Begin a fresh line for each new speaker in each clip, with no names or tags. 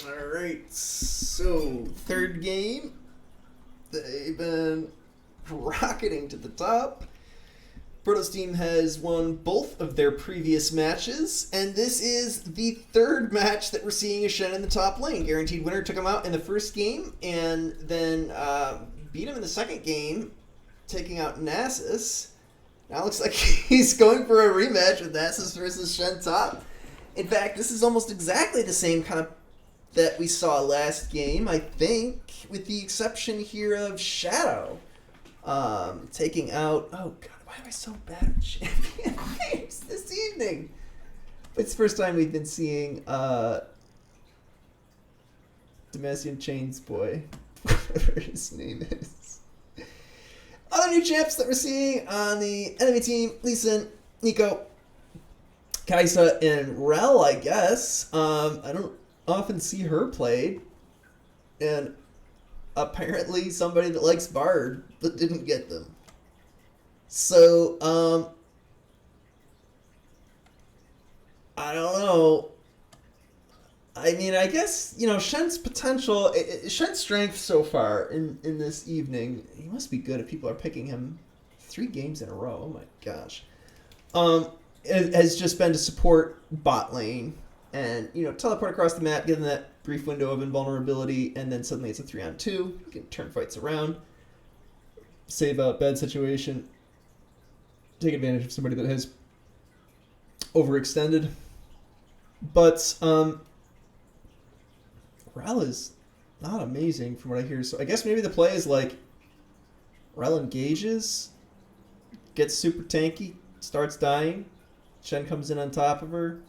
Alright, so third game. They've been rocketing to the top. Proto's team has won both of their previous matches, and this is the third match that we're seeing Shen in the top lane. Guaranteed winner took him out in the first game, and then beat him in the second game, taking out Nasus. Now it looks like he's going for a rematch with Nasus versus Shen top. In fact, this is almost exactly the same kind of that we saw last game, I think, with the exception here of Shadow. Taking out... Oh, God, why am I so bad at champion names this evening? It's the first time we've been seeing Damascene Chains Boy, whatever his name is. Other new champs that we're seeing on the enemy team, Lee Sin, Nico, Kaisa, and Rel, I guess. I don't often see her played. And apparently somebody that likes Bard but didn't get them. So, I don't know. I mean, I guess, Shen's potential, Shen's strength so far in this evening, he must be good if people are picking him 3 games in a row. Oh my gosh. It has just been to support bot lane and, teleport across the map, give them that brief window of invulnerability, and then suddenly it's a 3-on-2. You can turn fights around, save a bad situation, take advantage of somebody that has overextended. But, Rel is not amazing from what I hear. So I guess maybe the play is like Rel engages, gets super tanky, starts dying, Shen comes in on top of her.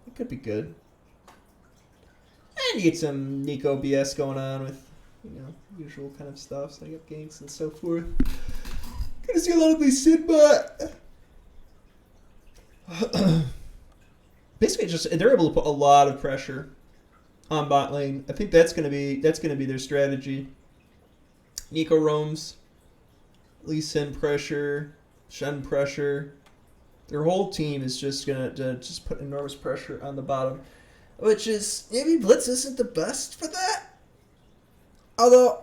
It could be good. And you get some Nico BS going on with, usual kind of stuff, setting up ganks and so forth. Gonna see a lot of these Sid bot. Basically, they're able to put a lot of pressure on bot lane. I think that's gonna be their strategy. Nico roams, Lee Sin pressure, Shen pressure. Their whole team is just gonna just put enormous pressure on the bottom, which is maybe Blitz isn't the best for that. Although,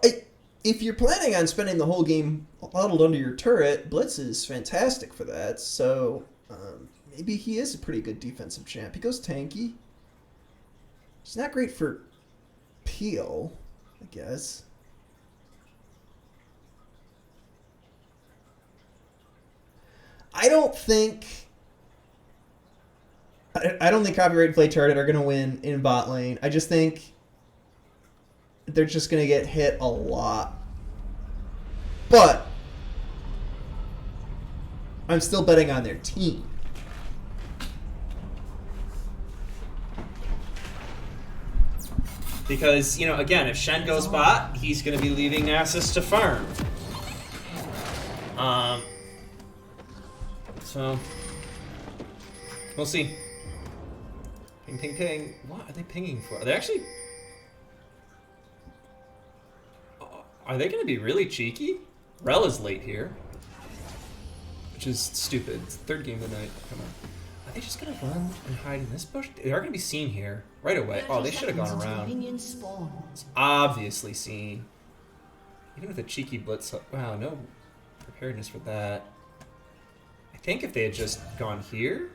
if you're planning on spending the whole game huddled under your turret, Blitz is fantastic for that. So maybe he is a pretty good defensive champ. He goes tanky. He's not great for peel, I guess. I don't think Copyright Play Charted are going to win in bot lane. I just think they're just going to get hit a lot. But I'm still betting on their team.
Because, again, if Shen goes bot, he's going to be leaving Nasus to farm. So, we'll see. Ping, ping, ping. What are they pinging for? Are they actually... Are they going to be really cheeky? Rel is late here. Which is stupid. It's the third game of the night. Come on. Are they just going to run and hide in this bush? They are going to be seen here right away. Oh, they should have gone around. It's obviously seen. Even with a cheeky blitz. Wow, no preparedness for that. I think if they had just gone here...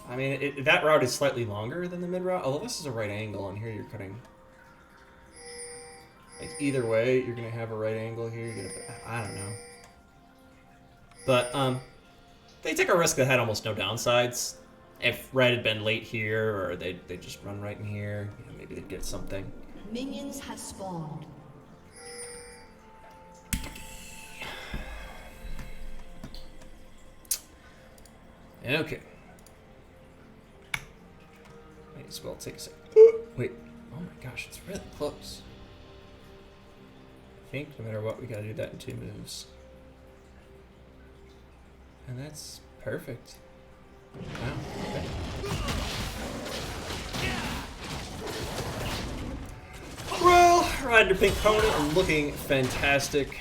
I mean, that route is slightly longer than the mid route. Although this is a right angle, and here you're cutting... Like, either way, you're going to have a right angle here. You're gonna, I don't know. But, they take a risk that had almost no downsides. If red had been late here, or they just run right in here, maybe they'd get something.
Minions have spawned.
Okay. Might as well take a sec. Wait. Oh my gosh, it's really close. I think no matter what, we gotta do that in 2 moves. And that's perfect. Wow. Okay. Well, Rider Pink Pony looking fantastic.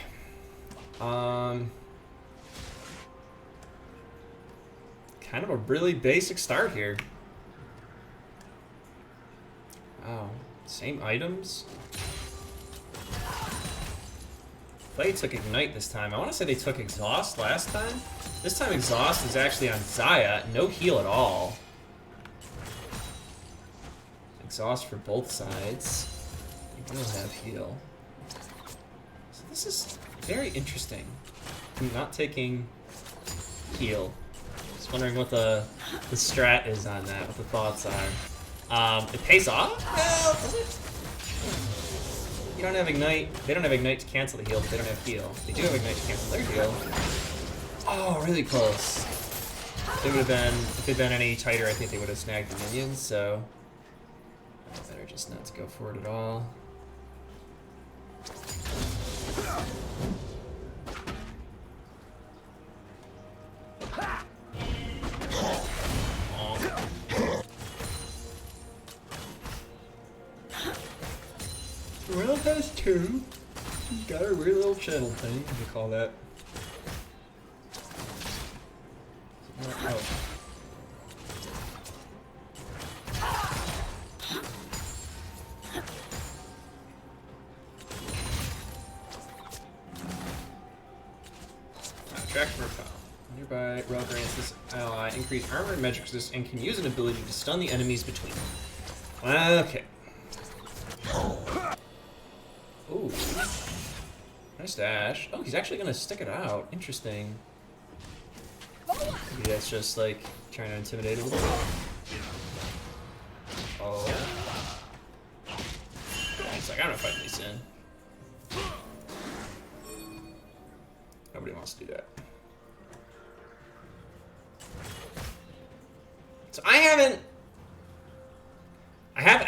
Kind of a really basic start here. Wow. Same items? They took Ignite this time. I want to say they took Exhaust last time. This time Exhaust is actually on Xayah. No heal at all. Exhaust for both sides. They don't have heal. So this is very interesting. I'm not taking heal. Just wondering what the strat is on that, what the thoughts are. It pays off? Well, does it? You don't have Ignite. They don't have Ignite to cancel the heal, but they don't have heal. They do have Ignite to cancel their heal. Oh, really close. They would have been, if they'd been any tighter, I think they would have snagged the minions, so better just not to go for it at all. Well, it has two. She's got her weird little channel thing, what do you call that? Oh. Attract repel. Nearby Rel grants this ally increased armor and magic resist and can use an ability to stun the enemies between them. Okay. Ooh. Nice dash. Oh, he's actually gonna stick it out. Interesting. Maybe that's just like trying to intimidate a little bit. Oh. Yeah, he's like, I'm not fighting these in. Nobody wants to do that. So I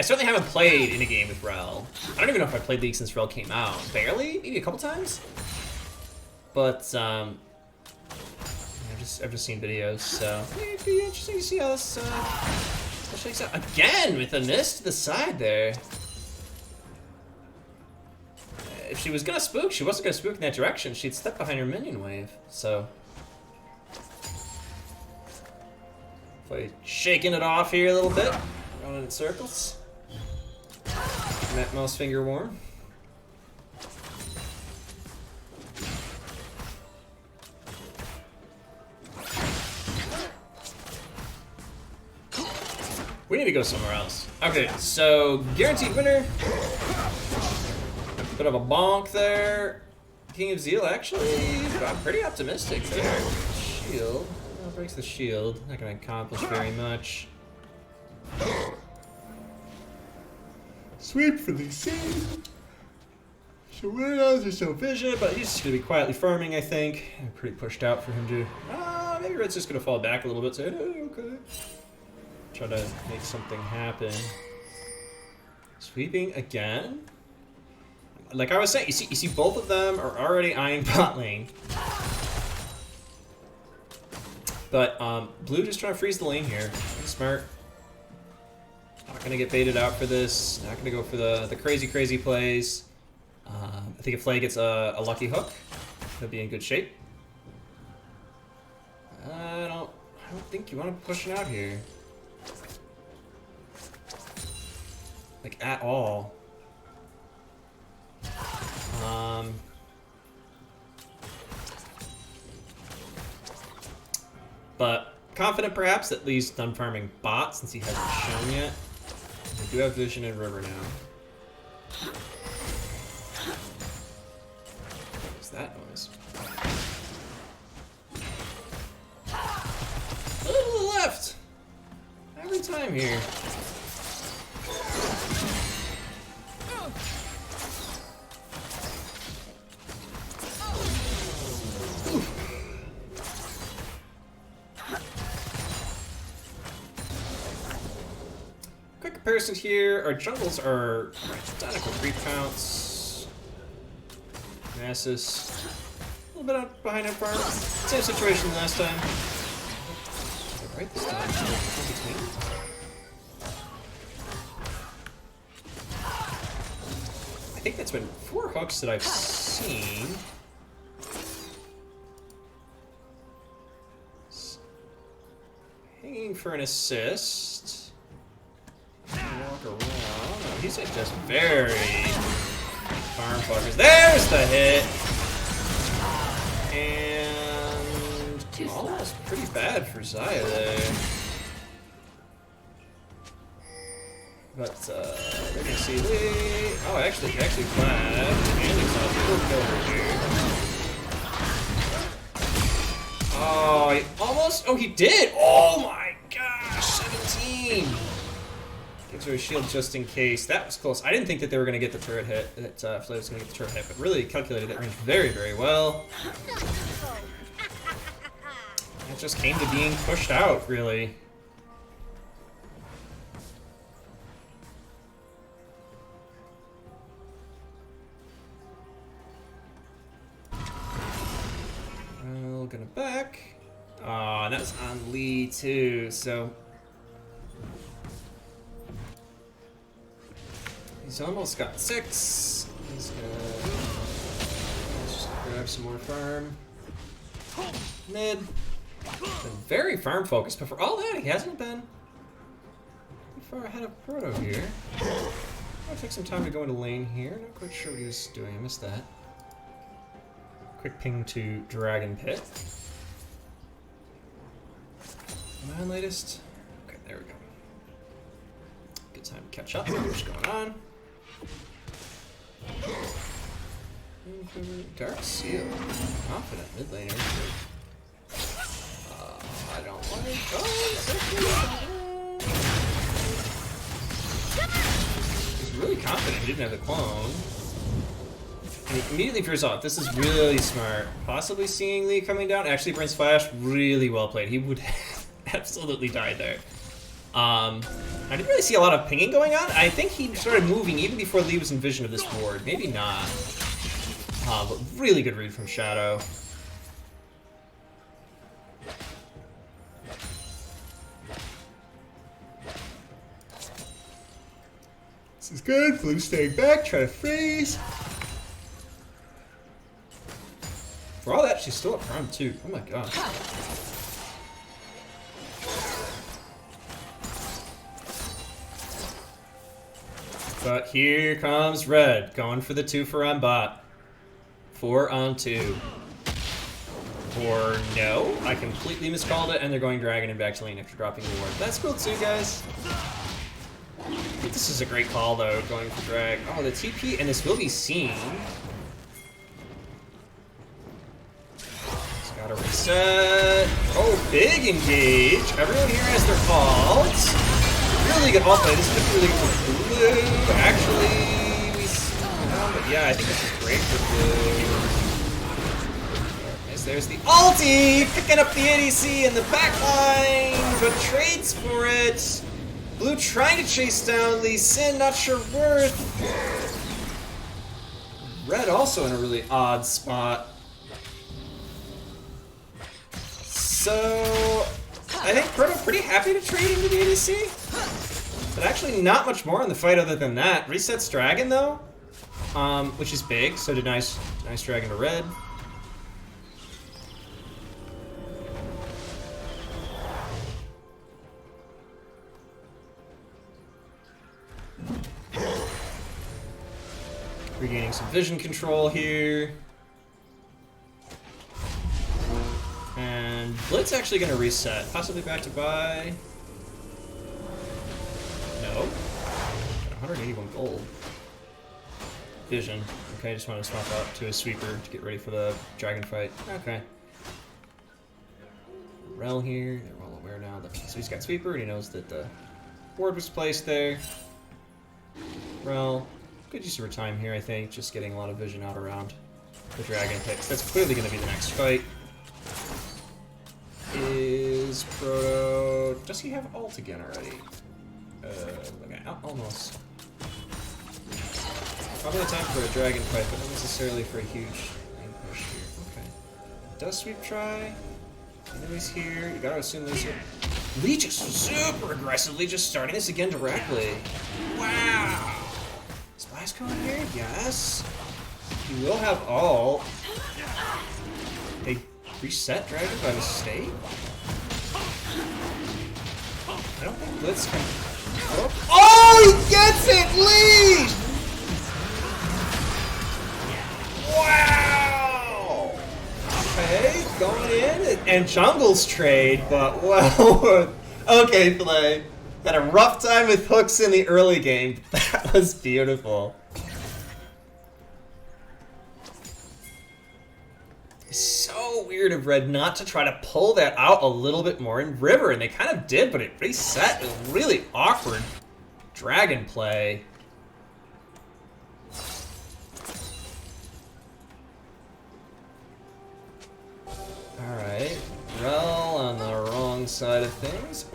certainly haven't played in a game with Rel. I don't even know if I played League since Rel came out. Barely? Maybe a couple times? But, I've just seen videos, so it'd be interesting to see how this shakes out. Again, with a miss to the side there. If she was gonna spook, she wasn't gonna spook in that direction. She'd step behind her minion wave, so. Play shaking it off here a little bit. Running in circles. Keeping that mouse finger warm. We need to go somewhere else. Okay, so guaranteed winner. Bit of a bonk there. King of Zeal actually got pretty optimistic there. Shield. Oh, breaks the shield. Not gonna accomplish very much. Sweep for the scene. So Widows is so vision, but he's just gonna be quietly farming, I think. Pretty pushed out for him to. Maybe Red's just gonna fall back a little bit. Say, oh, okay. Try to make something happen. Sweeping again. Like I was saying, you see, both of them are already eyeing bot lane. But blue just trying to freeze the lane here. Pretty smart. Not gonna get baited out for this. Not gonna go for the crazy plays. I think if Flay gets a lucky hook, he'll be in good shape. I don't think you want to push it out here. Like at all. But confident perhaps at least done farming bot since he hasn't shown yet. We do have vision in river now. What's that noise? A little to the left! Every time here. Quick comparison here. Our jungles are identical creep counts. Nasus. A little bit out behind on farm. Same situation last time. Right this time. I think that's been 4 hooks that I've seen. Hanging for an assist. Walk around. These are just very farm fuckers. There's the hit! And almost pretty bad for Zaya there. But they're gonna see Lee. Oh, actually flashed. And he's on full kill here. Oh, he almost. Oh, he did! Oh my gosh! 17! Gives her a shield just in case. That was close. I didn't think that they were gonna get the turret hit. That Flay was gonna get the turret hit, but really calculated that range very, very well. It just came to being pushed out, really. Well, gonna back. Aw, that was on Lee too, so. He's almost got 6. He's gonna just grab some more farm. Mid. Been very farm focused, but for all that, he hasn't been too far ahead of Proto here. I'll take some time to go into lane here. Not quite sure what he was doing. I missed that. Quick ping to Dragon Pit. Am I on latest? Okay, there we go. Good time to catch up. What's going on? Dark Seal. Confident mid laner. I don't like. Oh, he's really confident he didn't have the clone. And he immediately fears off. This is really smart. Possibly seeing Lee coming down. Actually, Brent's flash, really well played. He would have absolutely died there. I didn't really see a lot of pinging going on. I think he started moving even before Lee was in vision of this ward. Maybe not. But really good read from Shadow. This is good. Blue staying back, try to freeze. For all that, she's still at prime too. Oh my god. But here comes Red, going for the 2 for on bot. 4 on 2. Or no, I completely miscalled it, and they're going Dragon and back to lane after dropping the ward. That's cool too, guys. I think this is a great call though, going for Drag. Oh, the TP, and this will be seen. Just gotta reset. Oh, big engage. Everyone here has their ult. Really good ult play. This is really good for Blue. Actually, but yeah, I think this is great for Blue. Yes, there's the ulti, picking up the ADC in the back line, but trades for it. Blue trying to chase down Lee Sin, not sure worth. Red also in a really odd spot. So I think Proto pretty happy to trade into the ADC. But actually not much more in the fight other than that. Resets Dragon though, which is big, so did nice Dragon to Red. Regaining some vision control here. And Blitz actually going to reset, possibly back to buy. No. Got 181 gold. Vision. Okay, just want to swap out to a sweeper to get ready for the dragon fight. Okay. Rel here. They're all aware now that so he's got sweeper and he knows that the ward was placed there. Rel. Good use of her time here, I think. Just getting a lot of vision out around the dragon picks. That's clearly going to be the next fight. Is Proto... Does he have ult again already? Okay, almost. Probably a time for a dragon fight, but not necessarily for a huge lane push here. Okay. Does sweep try? I know he's here. You gotta assume Lee's here. Lee just super aggressively just starting this again directly. Wow! Splash cone here? Yes. He will have ult. They reset Dragon by mistake? I don't think Blitz can... Oh, Oh, he gets it! Lead! Wow! Okay, going in. And jungle's trade, but well... Okay, play. Had a rough time with hooks in the early game. That was beautiful. So weird of Red not to try to pull that out a little bit more in River, and they kind of did, but it reset. A really awkward dragon play. Alright, Rel on the wrong side of things.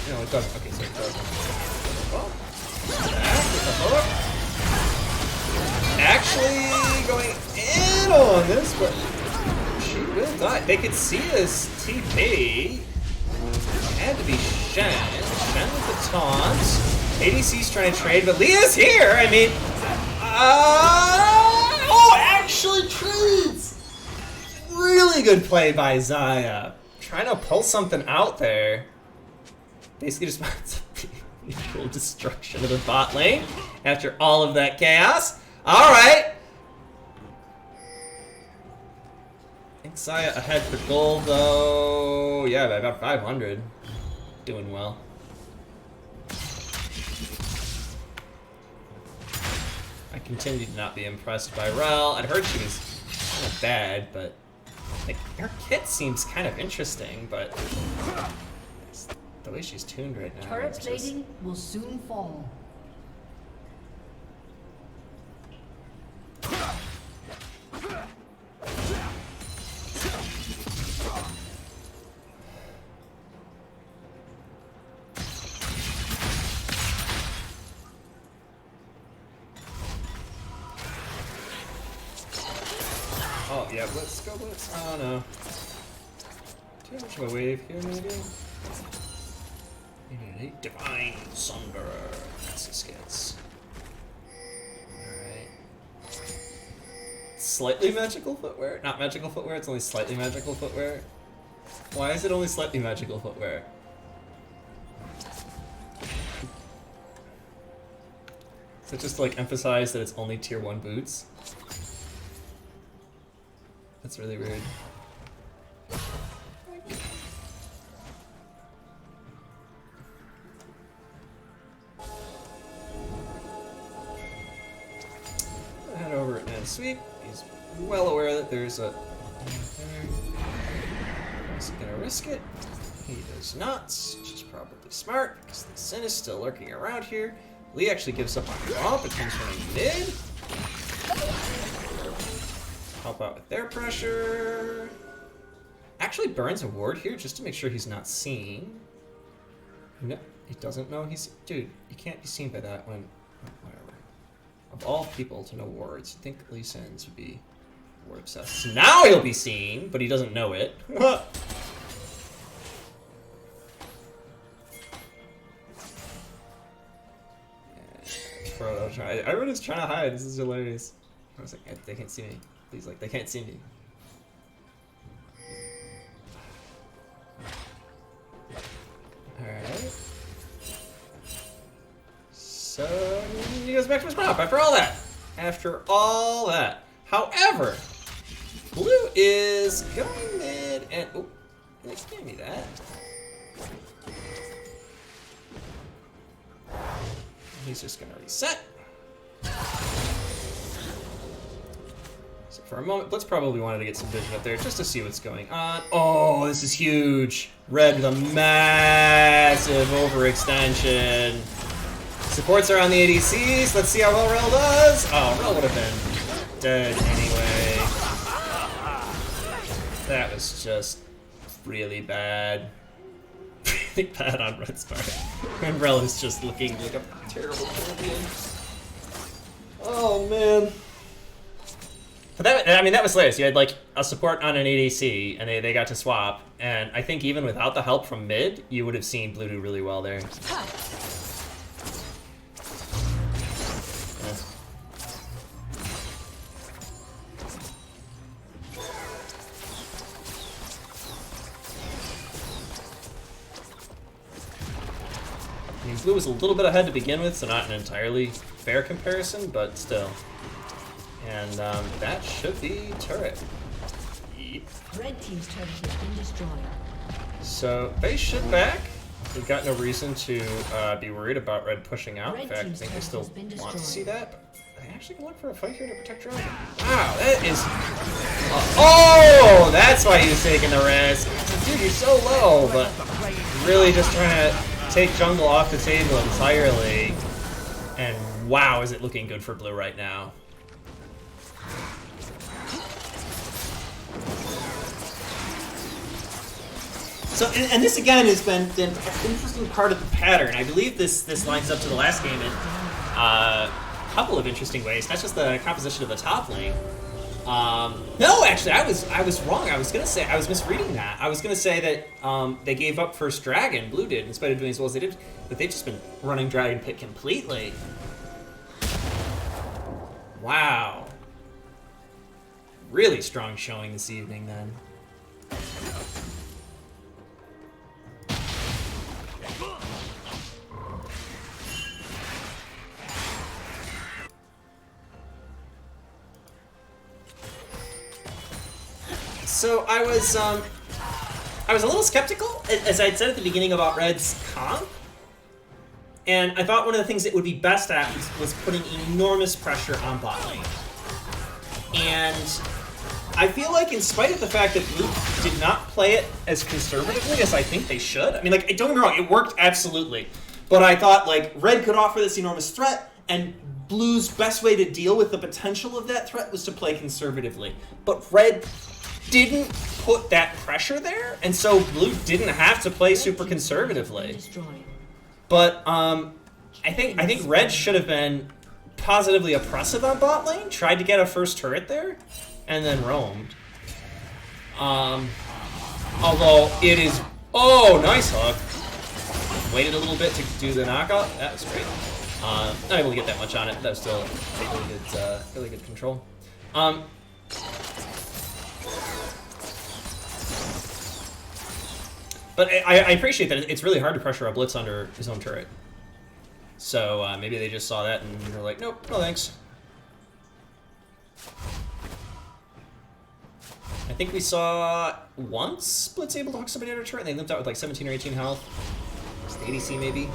No, it doesn't. Okay, so it doesn't. Well, back with the hook. Actually going in on this, but she will die. They could see this TP. Had to be Shen. Shen with the taunts. ADC's trying to trade, but Leah's here. I mean, oh, actually trades. Really good play by Zaya. Trying to pull something out there. Basically just wants equal destruction of the bot lane after all of that chaos. Alright. I think Zaya ahead for gold though. Yeah, by about 500. Doing well. I continue to not be impressed by Rel. I'd heard she was kind of bad, but like, her kit seems kind of interesting, but the way she's tuned right now.
Turret plating will soon fall.
Oh, yeah, let's go blitz. Oh, no. Too much of a wave here, maybe? Divine Sunder. That's the skits. Alright. Slightly magical footwear? Not magical footwear, it's only slightly magical footwear. Why is it only slightly magical footwear? Is it just to, like, emphasize that it's only tier 1 boots? That's really weird. Head over and sweep. He's well aware that there's a... Is he gonna risk it? He does not, which is probably smart, because the Sin is still lurking around here. Lee actually gives up on Romp, it comes from mid. Help out with their pressure. Actually burns a ward here just to make sure he's not seen. No, he doesn't know he's... Dude, you can't be seen by that when... Whatever. Of all people to know wards, you'd think Lee Sin's would be ward obsessed. So now he'll be seen, but he doesn't know it. Proto, everyone's trying to hide. This is hilarious. I was like, they can't see me. He's like, they can't see me. Alright. So, he goes back to his prop after all that. After all that. However, Blue is going mid and... Oh, they gave me that. He's just going to reset. So for a moment, Blitz probably wanted to get some vision up there just to see what's going on. Oh, this is huge. Red with a massive overextension. Supports are on the ADCs. Let's see how well Rel does. Oh, Rel would have been dead anyway. That was just really bad. Really bad on Red's part. And Rel is just looking like a terrible champion. Oh, man. But that, I mean, that was hilarious. You had like a support on an ADC, and they got to swap. And I think even without the help from mid, you would have seen Blue do really well there. I mean, blue was a little bit ahead to begin with, so not an entirely fair comparison, but still. And that should be turret.
Red team's turret has been destroyed.
So base should back. We've got no reason to be worried about red pushing out. In
Red
fact, I
team's
think I
turret
still
has been
want to
destroyed.
see that. But they actually can look for a fight here to protect Dragon. Wow, that is... oh, that's why he was taking the risk. Dude, you're so low, but really just trying to take jungle off the table entirely. And wow, is it looking good for blue right now.
So, and this again has been an interesting part of the pattern. I believe this lines up to the last game in a couple of interesting ways. Not just the composition of the top lane. No, actually, I was wrong. I was misreading that. I was gonna say that they gave up first Dragon. Blue did, in spite of doing as well as they did. But they've just been running Dragon Pit completely. Wow. Really strong showing this evening, then. So I was a little skeptical, as I had said at the beginning, about Red's comp. And I thought one of the things it would be best at was putting enormous pressure on bot lane. And I feel like in spite of the fact that Blue did not play it as conservatively as I think they should, I mean, like, don't get me wrong, it worked absolutely. But I thought, like, Red could offer this enormous threat, and Blue's best way to deal with the potential of that threat was to play conservatively. But Red didn't put that pressure there, and so Blue didn't have to play super conservatively. But I think Red should have been positively oppressive on bot lane, tried to get a first turret there, and then roamed. Although it is... oh, nice hook. Waited a little bit to do the knockout. That was great. Not able to get that much on it. That was still really good control. But I appreciate that it's really hard to pressure a blitz under his own turret. So maybe they just saw that and they're like, nope, no thanks. I think we saw once Blitz able to hook somebody under a turret and they limped out with like 17 or 18 health. Just the ADC maybe.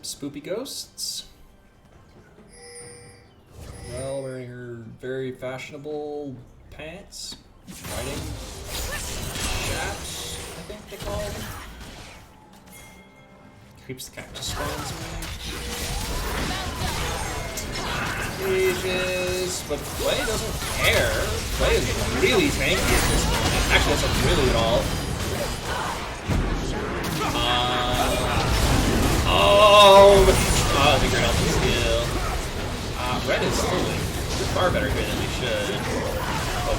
Spoopy ghosts. Well, wearing her very fashionable pants. Riding chaps, I think they call them. Creeps the cactus spawns Ages, but Clay doesn't care. Clay is really tanky at this point. Actually, that's a really good ult. Oh, the great ult skill. Red is slowly far better here than we should.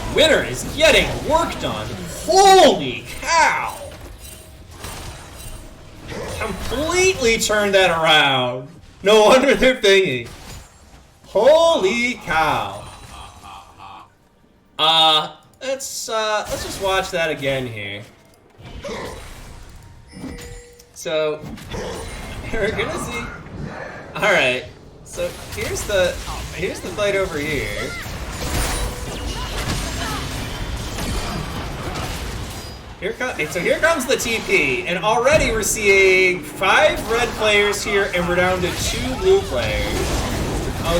The winner is getting work done. Holy cow! Completely turned that around. No wonder they're thinking. Holy cow. Let's just watch that again here. So we're gonna see. Alright. So here's the fight over here. Here comes the TP, and already we're seeing 5 red players here, and we're down to 2 blue players.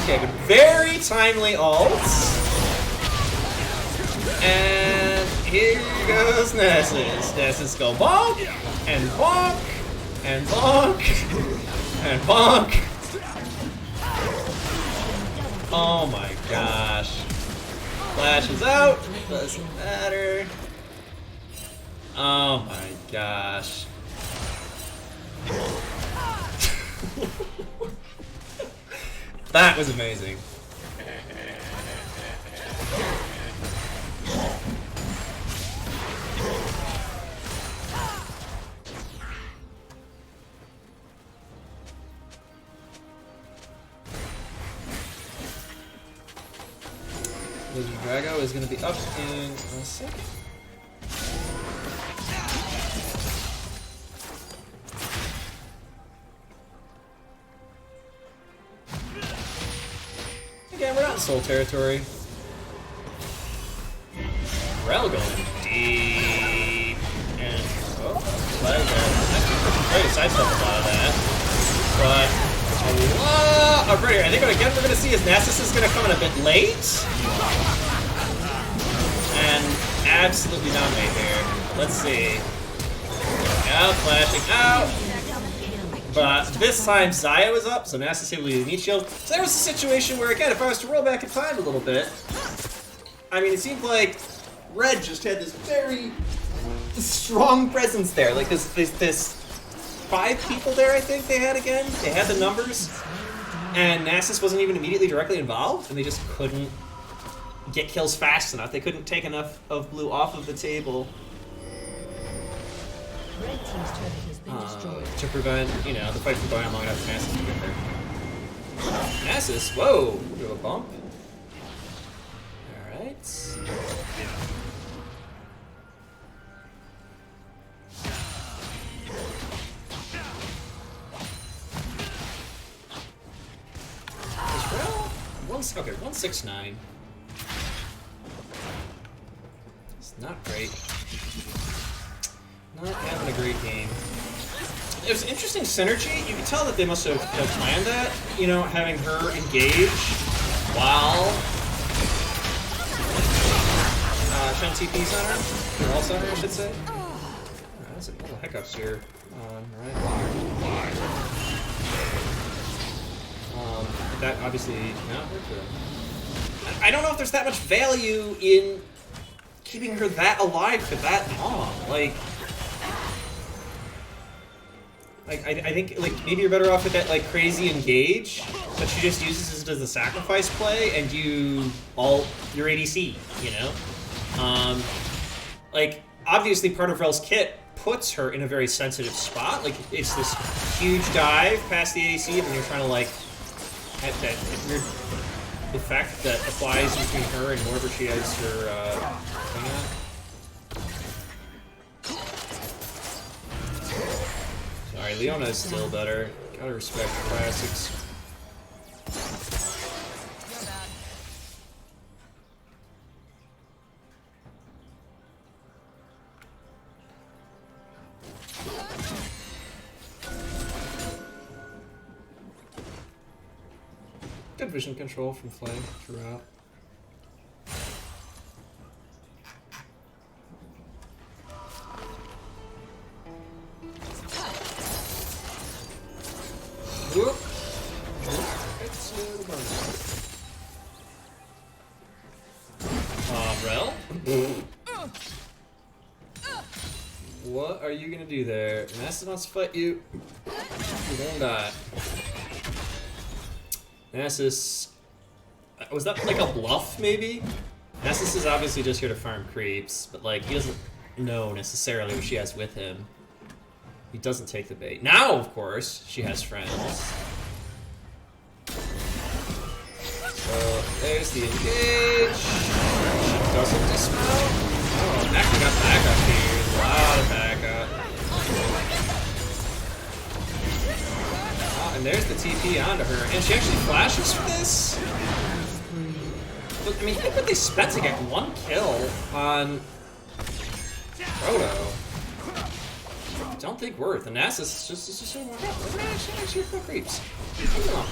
Okay, but very timely ults. And here goes Nessus. Nessus go bonk, and bonk, and bonk, and bonk. Oh my gosh. Flash is out, doesn't matter.
Oh my gosh. That was amazing. Lizard Drago is going to be up in a second. Again, we're not in soul territory. Rel going deep. And, oh, flag there. Try to sidestep a lot of that. But a lot of right here. I think what again we're going to see is Nasus is going to come in a bit late. And absolutely dominate here. Let's see. Yeah, flashing out. But this time Zaya was up, so Nasus hit with a meat shield. So there was a situation where, again, if I was to roll back in time a little bit, I mean, it seemed like Red just had this very strong presence there. Like, this 5 people there, I think they had again. They had the numbers. And Nasus wasn't even immediately directly involved, and they just couldn't get kills fast enough. They couldn't take enough of blue off of the table
Red team's turret has been destroyed.
to prevent, you know, the fight from going on long enough for Nasus to get there. Nasus, whoa, do a bump. All right. Okay, 169. It's not great. Not having a great game. It was interesting synergy. You could tell that they must have planned that. You know, having her engage while Shen TP's on her. Or also on her, I should say. There's a little hiccups here. Right. That obviously not work for them. I don't know if there's that much value in keeping her that alive for that long. Like I think like maybe you're better off with that like crazy engage that she just uses as a sacrifice play, and you ult your ADC. You know, like obviously part of Rel's kit puts her in a very sensitive spot. Like it's this huge dive past the ADC, and then you're trying to like that weird effect that applies between her and wherever she has her thing on. Sorry, Leona is still better. Gotta respect classics. Good vision control from Flame throughout. Whoop. Rel? What are you gonna do there? Nasus wants to fight you. You're gonna die. Nasus, was that like a bluff maybe? Nasus is obviously just here to farm creeps, but like he doesn't know necessarily what she has with him. He doesn't take the bait. Now, of course, she has friends. So there's the engage. She doesn't dismount. Oh, actually got backup here. A lot of backup. And there's the TP onto her, and she actually flashes for this? Look, I mean, think what they spent to get 1 kill on Proto. Don't think worth. And Nasus is just saying, well, actually, for creeps. Leave me alone.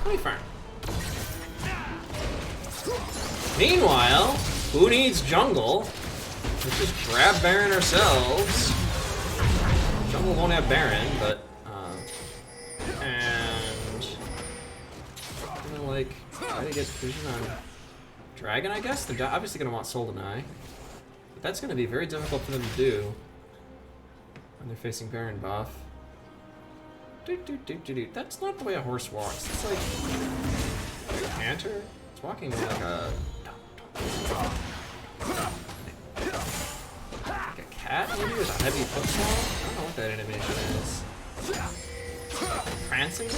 Let me farm. Meanwhile, who needs jungle? Let's just grab Baron ourselves. Jungle won't have Baron, but and I'm gonna like try to get vision on Dragon, I guess. They're obviously gonna want Soul Deny, but that's gonna be very difficult for them to do. when they're facing Baron buff. That's not the way a horse walks. It's like a canter. It's walking like a cat, maybe with a heavy footfall. I don't know what that animation is. Prancing?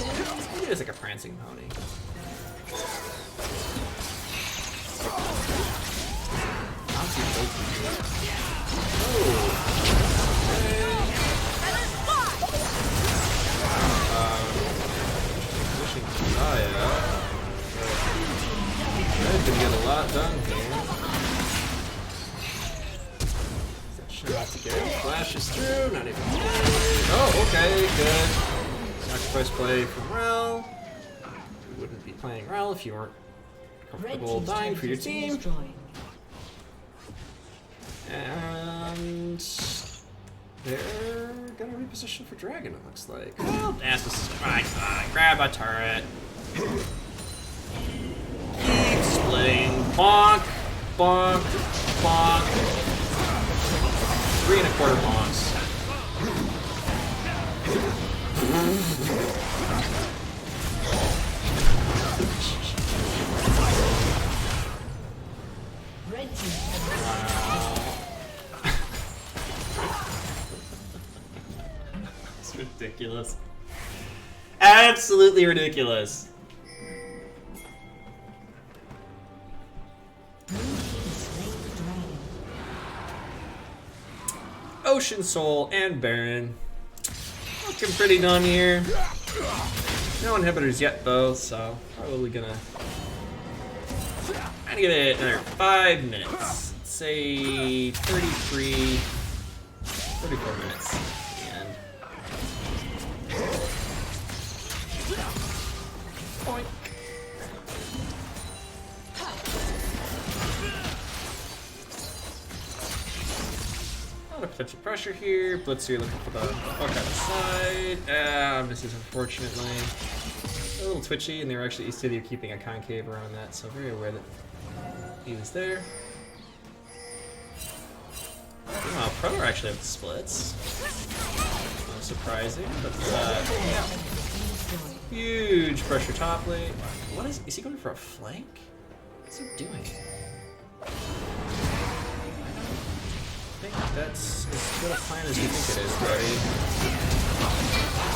Maybe it's like a prancing pony. Pushing Zaya. Red can get a lot done here. Shot to get it. Flashes through, not even. Oh, okay, good. Sacrifice play from Rel. You wouldn't be playing Rel if you weren't comfortable dying for your team. And they're gonna reposition for Dragon, it looks like. Well, Nasus is fine. Grab a turret. Keep splitting. Bonk, bonk, bonk. 3 1/4 bonks.
Red team.
It's ridiculous. Absolutely ridiculous. Ocean Soul and Baron. Looking pretty done here. No inhibitors yet though, so probably gonna give it another 5 minutes. Let's say 34 minutes at the end. Boink. A lot of potential pressure here. Blitzer looking for the fuck out of the side. Misses unfortunately. A little twitchy, and they were actually East City keeping a concave around that, so very aware that he was there. Wow, Proto actually have the splits. Not surprising, but yeah. Huge pressure top lane. What is he going for a flank? What's he doing? I think that's as good a plan as you think it is, buddy.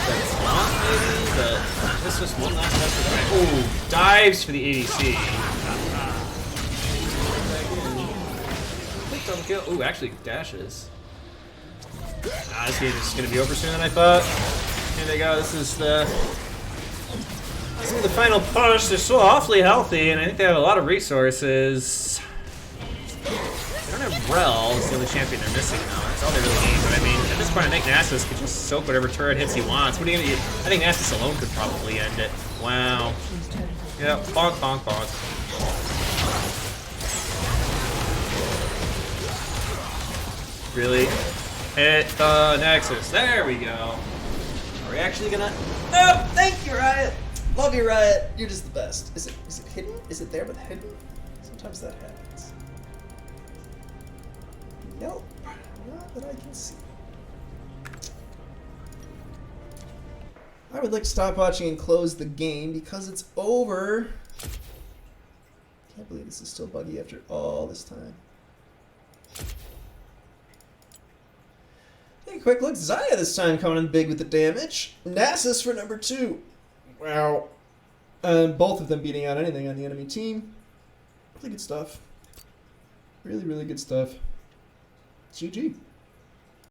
That's not maybe, but this was one last effort. Oh, dives for the ADC. Double kill. Ooh, actually dashes. This game is gonna be over sooner than I thought. Here they go. This is the final push. They're so awfully healthy, and I think they have a lot of resources. They don't have Rel. It's the only champion they're missing now. That's all they really need. But I mean, at this point, I think Nasus could just soak whatever turret hits he wants. What are you gonna do? I think Nasus alone could probably end it. Wow. Yep. Bonk, bonk, bonk. Really? Hit the Nexus. There we go. Are we actually gonna...
Oh, thank you, Riot. Love you, Riot. You're just the best. Is it hidden? Is it there but hidden? Sometimes that happens. Nope. Not that I can see. I would like to stop watching and close the game because it's over. Can't believe this is still buggy after all this time. Take a quick look. Zaya this time coming in big with the damage. Nasus for number 2. Wow. And both of them beating out anything on the enemy team. Really good stuff. Really, really good stuff. GG.